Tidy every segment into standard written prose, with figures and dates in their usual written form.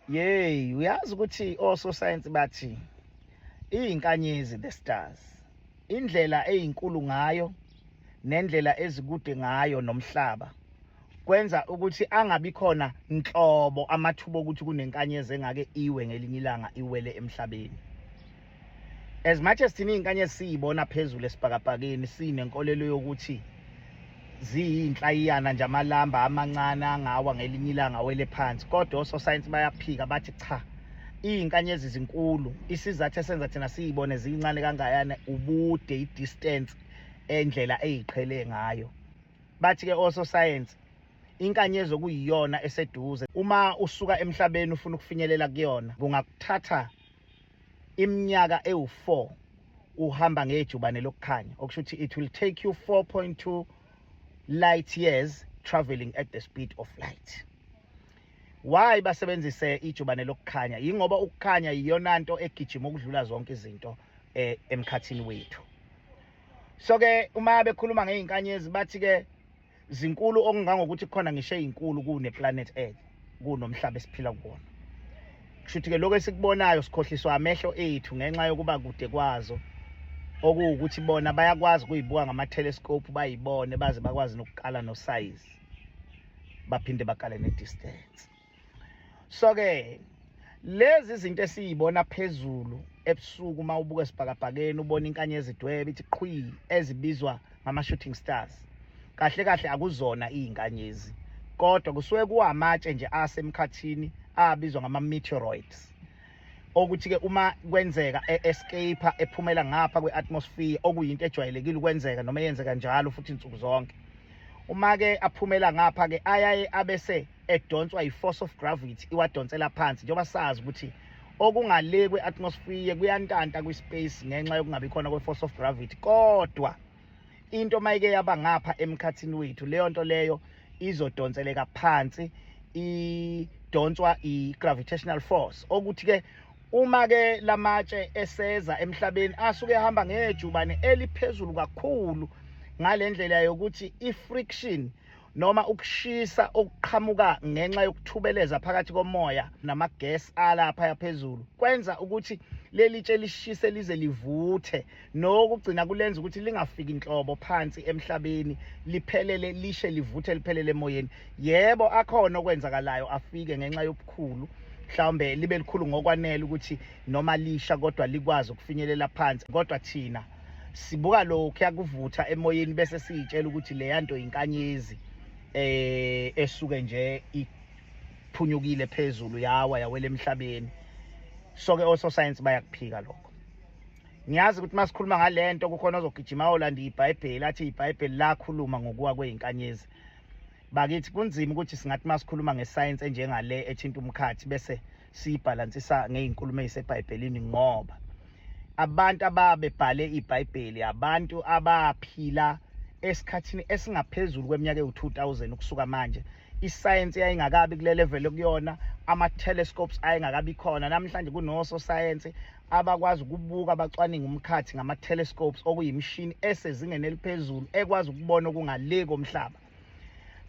Yey, uyazi ukuthi ososayensi bathi iyinkanyezi the stars. Indlela eyinkulu ngayo nendlela ezikude ngayo nomhlaba kwenza ukuthi angabi khona inhlobo amathuba ukuthi kunenkanyezi engake iwe ngelinye ilanga iwele emhlabeni. As much as thina izinkanyezi siyibona phezulu esibhakabhakeni sinenkolelo yokuthi ziyinhlayiyana nje amalamba amancane angawa ngelinye ilanga awele phansi, kodwa ososayensi bayaphika bathi cha, izinkanyezi zinkulu. Isizathu esenza thina siyibone zincane kangayana ubude, i-distance endlela eyiqhele ngayo. Bathi ke ososayensi inkanyezi okuyiyona eseduze, uma usuka emhlabeni ufuna ukufinyelela kuyona kungakuthatha iminyaka ewu4 uhamba ngejubane lokukhanya, okusho ukuthi it will take you 4.2 light years traveling at the speed of light. Why basebenzise ijubane lokukhanya? Yingoba ukukhanya iyona nto egijima ukudlula zonke izinto emkhathini wethu. So ke uma bekhuluma ngeinkanyezi bathi ke zinkulu okungangokuthi khona ngisho ezinkulu kune planet Earth, kunomhlaba esiphila kuwona. Kushuthi ke lokho esikubonayo sikhohliswa amehlo ethu ngenxa yokuba kude kwazo, okuwukuthi bona bayakwazi ukuyibuka ngama-telescope, bayibone baze bakwazi nokukala no-size, baphinde bakale ne-distance. So ke lezi zinto esiyibona phezulu ebusuku uma ubuka esibhakabhakeni ubona inkanyezi idwebe ithi qhwi ezibizwa ngama-shooting stars, kahle kahle akuzona izinkanyezi, kodwa kusuke kuwamatshe nje asemkhathini abizwa ngama-meteoroids, okuthi ke uma kwenzeka escape ephumela ngapha kwe-atmosphere, okuyinto ejwayelekile ukwenzeka noma yenzeka njalo futhi insuku zonke. Uma ke aphumela ngapha ke ayaye abese edonswa i-force of gravity, iwadonsela phansi, njengoba sazi ukuthi okungale kwe-atmosphere kuyantanta kwi-space ngenxa yokungabi khona kwe-force of gravity. Kodwa into mayike yaba ngapha emkhathini wethu, leyo nto leyo izodonseleka phansi, idonswa i-gravitational force, okuthi ke uma ke lamatshe eseza emhlabeni asuke ehamba ngejubane eliphezulu kakhulu, ngale ndlela yokuthi i-friction noma ukushisa okuqhamuka ngenxa yokuthubeleza phakathi komoya nama-gas alapha yaphezulu kwenza ukuthi leli tshe lishise lize livuthe, nokugcina kulenza ukuthi lingafiki inhlobo phansi emhlabeni, liphelele lishe livuthe liphelele emoyeni. Yebo, akhona okwenzakalayo afike ngenxa yobukhulu, mhlawumbe libe likhulu ngokwanele ukuthi noma lisha kodwa likwazi ukufinyelela phansi, kodwa thina sibuka lokhu yakuvutha emoyeni bese siyitshela ukuthi le yanto inkanyezi esuke nje iphunyukile phezulu yawa yawela emhlabeni. So ke ososayensi bayakuphika lokho. Ngiyazi ukuthi masikhuluma ngalento kukhona ozogijima olanda iBhayibheli athi iBhayibheli lakhuluma ngokuwa kweinkanyezi. Bakithi kunzima ukuthi singathi masikhuluma ngescience enjengale ethinta umkhathi bese siyibhalansisa ngeinkulumo eziseBhayibhelini, ngoba abantu ababebhale iBhayibheli abantu abaphila esikhathini esingaphezulu kweminyaka ewu-2000 ukusuka manje. Iscience yayingakabi kule level okuyona, ama-telescopes ayengakabi khona. Namhlanje kunososayensi abakwazi ukubuka bacwaninga umkhathi ngama-telescopes, okuyimishini esezingeni eliphezulu ekwazi ukubona okungale komhlaba.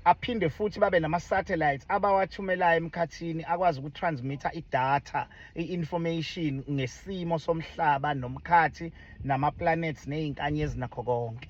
Aphinde futhi babe nama-satellites abawathumelayo emkhathini akwazi ukutransmitha idatha, i-information ngesimo somhlaba nomkhathi nama-planets nezinkanyezi nakho konke.